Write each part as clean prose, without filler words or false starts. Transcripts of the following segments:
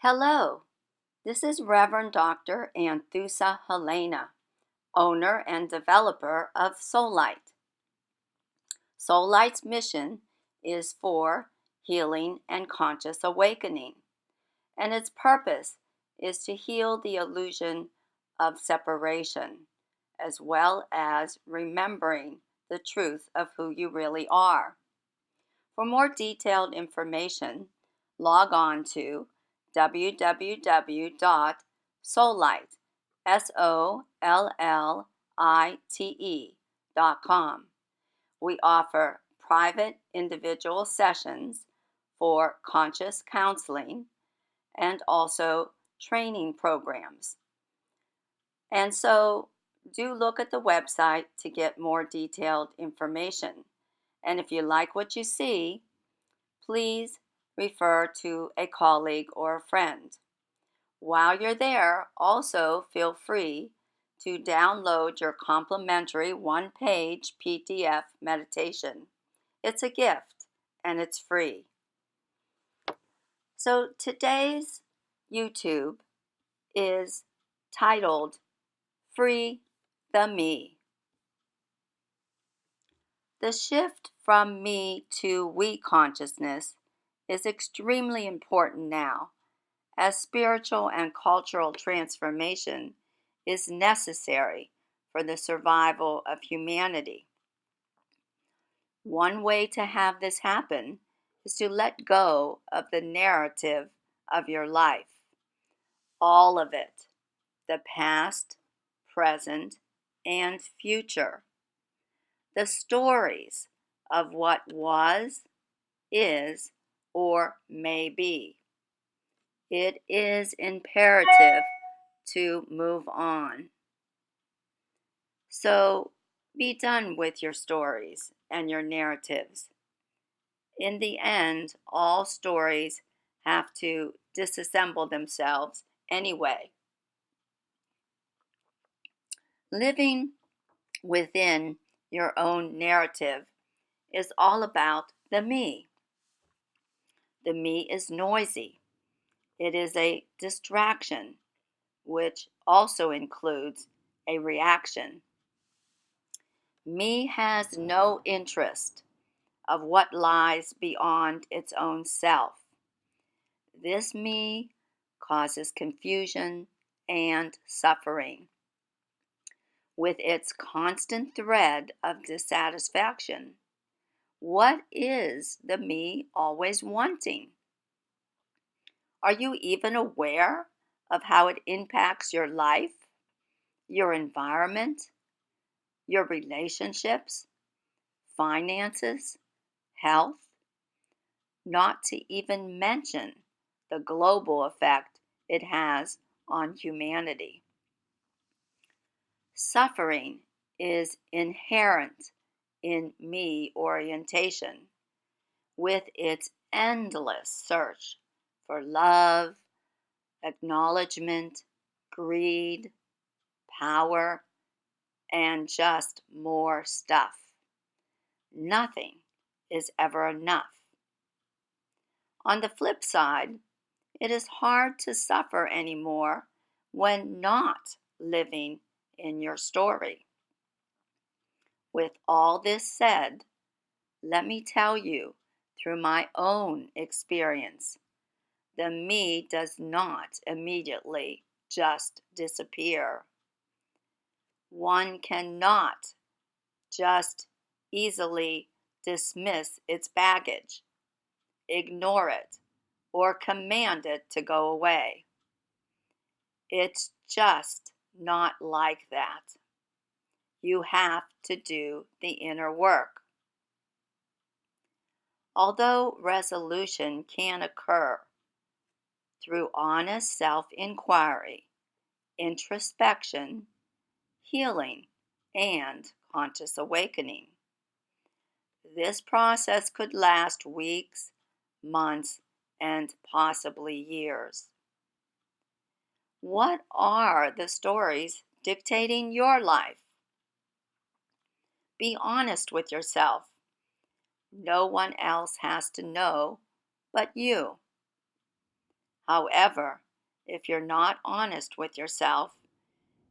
Hello, this is Reverend Dr. Anthusa Helena, owner and developer of Soullight. Soullight's mission is for healing and conscious awakening, and its purpose is to heal the illusion of separation, as well as remembering the truth of who you really are. For more detailed information, log on to www.soullight.com. We offer private individual sessions for conscious counseling and also training programs. And so do look at the website to get more detailed information. And if you like what you see, please refer to a colleague or a friend. While you're there, also feel free to download your complimentary one-page PDF meditation. It's a gift and it's free. So today's YouTube is titled Free the Me. The shift from me to we consciousness is extremely important now, as spiritual and cultural transformation is necessary for the survival of humanity. One way to have this happen is to let go of the narrative of your life, all of it, the past, present, and future. The stories of what was, is, or may be. It is imperative to move on. So be done with your stories and your narratives. In the end, all stories have to disassemble themselves anyway. Living within your own narrative is all about the me. The me is noisy. It is a distraction, which also includes a reaction. Me has no interest of what lies beyond its own self. This me causes confusion and suffering. With its constant thread of dissatisfaction, what is the me always wanting? Are you even aware of how it impacts your life, your environment, your relationships, finances, health? Not to even mention the global effect it has on humanity. Suffering is inherent in me orientation, with its endless search for love, acknowledgement, greed, power, and just more stuff. Nothing is ever enough. On the flip side, it is hard to suffer anymore when not living in your story. With all this said, let me tell you through my own experience, the me does not immediately just disappear. One cannot just easily dismiss its baggage, ignore it, or command it to go away. It's just not like that. You have to do the inner work. Although resolution can occur through honest self-inquiry, introspection, healing, and conscious awakening, this process could last weeks, months, and possibly years. What are the stories dictating your life? Be honest with yourself. No one else has to know but you. However, if you're not honest with yourself,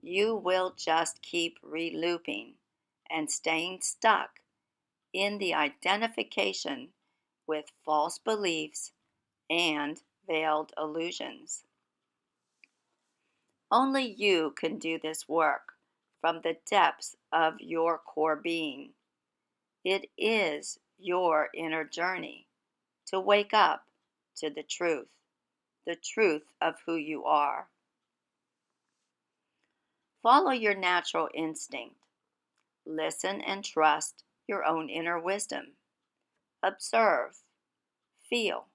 you will just keep relooping and staying stuck in the identification with false beliefs and veiled illusions. Only you can do this work from the depths of your core being. It is your inner journey to wake up to the truth of who you are. Follow your natural instinct. Listen and trust your own inner wisdom. Observe, feel,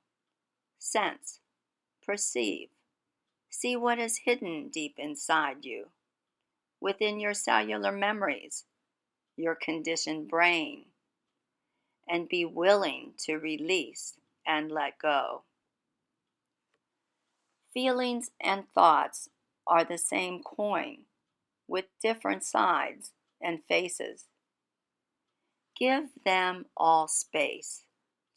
sense, perceive. See what is hidden deep inside you, within your cellular memories, your conditioned brain, and be willing to release and let go. Feelings and thoughts are the same coin with different sides and faces. Give them all space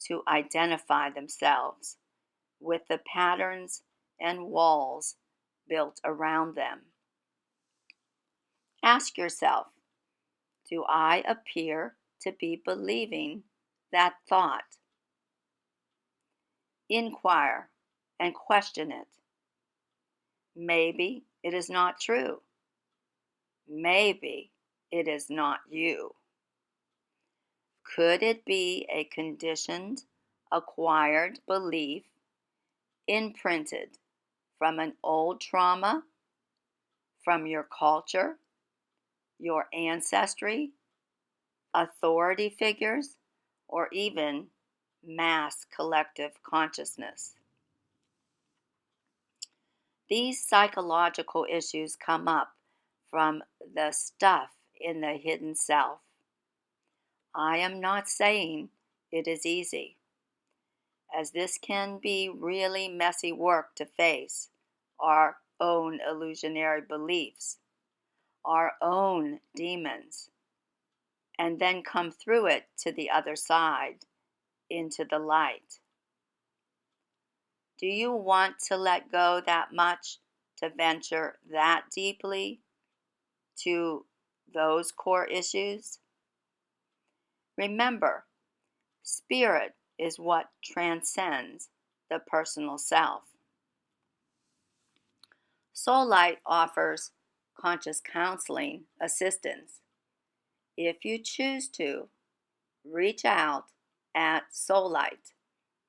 to identify themselves with the patterns and walls built around them. Ask yourself, do I appear to be believing that thought? Inquire and question it. Maybe it is not true. Maybe it is not you. Could it be a conditioned, acquired belief imprinted from an old trauma, from your culture, your ancestry, authority figures, or even mass collective consciousness? These psychological issues come up from the stuff in the hidden self. I am not saying it is easy, as this can be really messy work to face our own illusionary beliefs, our own demons, and then come through it to the other side, into the light. Do you want to let go that much, to venture that deeply to those core issues? Remember, spirit is what transcends the personal self. Soul Light offers conscious counseling assistance. If you choose to, reach out at Soul Light,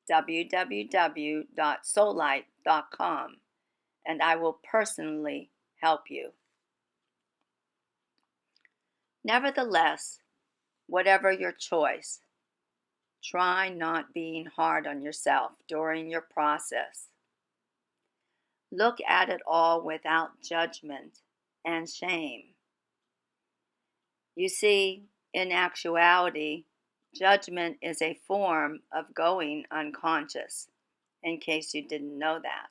www.soullight.com, and I will personally help you. Nevertheless, whatever your choice, try not being hard on yourself during your process. Look at it all without judgment and shame. You see, in actuality, judgment is a form of going unconscious, in case you didn't know that.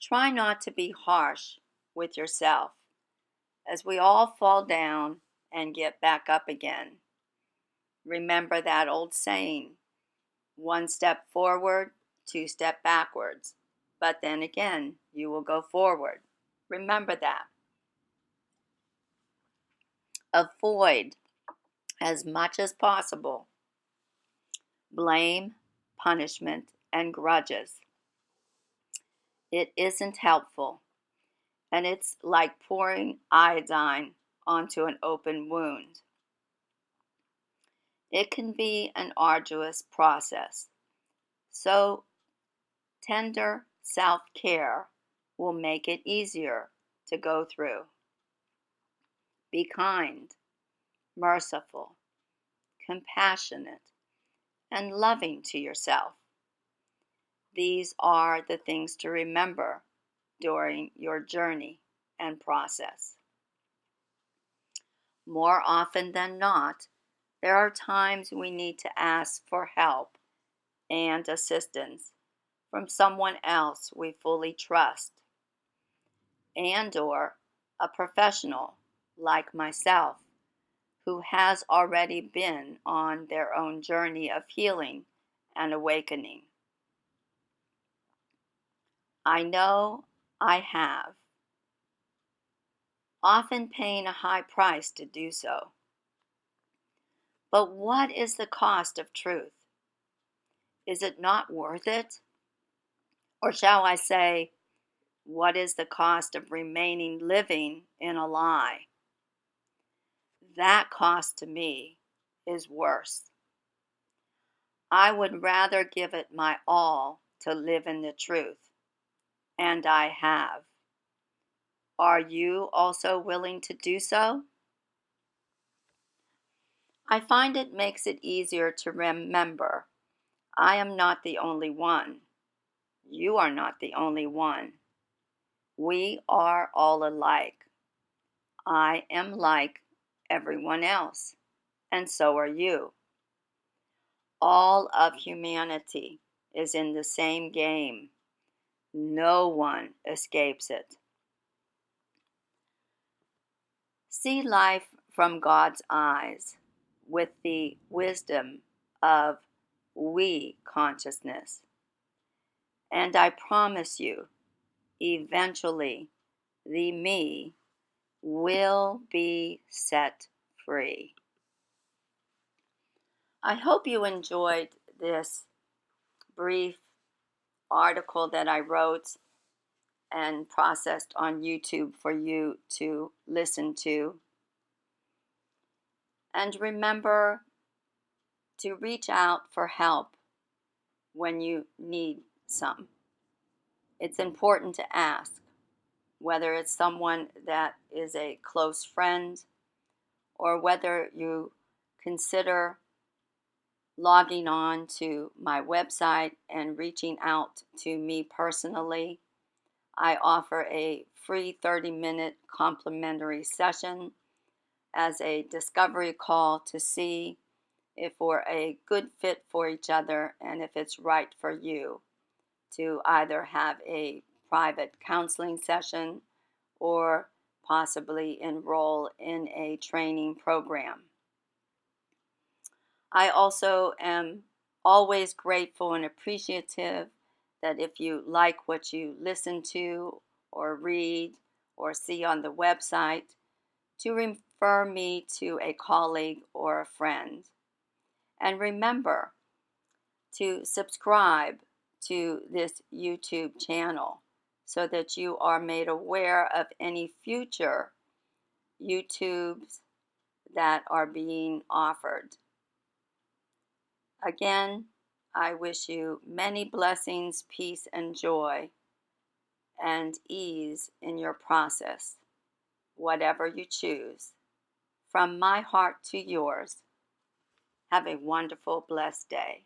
Try not to be harsh with yourself, as we all fall down and get back up again. Remember that old saying, 1 step forward, 2 steps backwards, but then again, you will go forward. Remember that. Avoid, as much as possible, blame, punishment, and grudges. It isn't helpful, and it's like pouring iodine onto an open wound. It can be an arduous process, so tender self-care will make it easier to go through. Be kind, merciful, compassionate, and loving to yourself. These are the things to remember during your journey and process. More often than not, there are times we need to ask for help and assistance from someone else we fully trust, and/or a professional like myself who has already been on their own journey of healing and awakening. I know I have, often paying a high price to do so. But what is the cost of truth? Is it not worth it? Or shall I say, what is the cost of remaining living in a lie? That cost to me is worse. I would rather give it my all to live in the truth, and I have. Are you also willing to do so? I find it makes it easier to remember I am not the only one. You are not the only one. We are all alike. I am like everyone else, and so are you. All of humanity is in the same game. No one escapes it. See life from God's eyes with the wisdom of we consciousness. And I promise you, eventually, the me will be set free. I hope you enjoyed this brief article that I wrote and processed on YouTube for you to listen to. And remember to reach out for help when you need some. It's important to ask, whether it's someone that is a close friend or whether you consider logging on to my website and reaching out to me personally. I offer a free 30-minute complimentary session as a discovery call to see if we're a good fit for each other and if it's right for you to either have a private counseling session or possibly enroll in a training program. I also am always grateful and appreciative that if you like what you listen to or read or see on the website, to refer me to a colleague or a friend. And remember to subscribe to this YouTube channel so that you are made aware of any future YouTubes that are being offered. Again, I wish you many blessings, peace, and joy, and ease in your process, whatever you choose. From my heart to yours, have a wonderful, blessed day.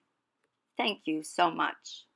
Thank you so much.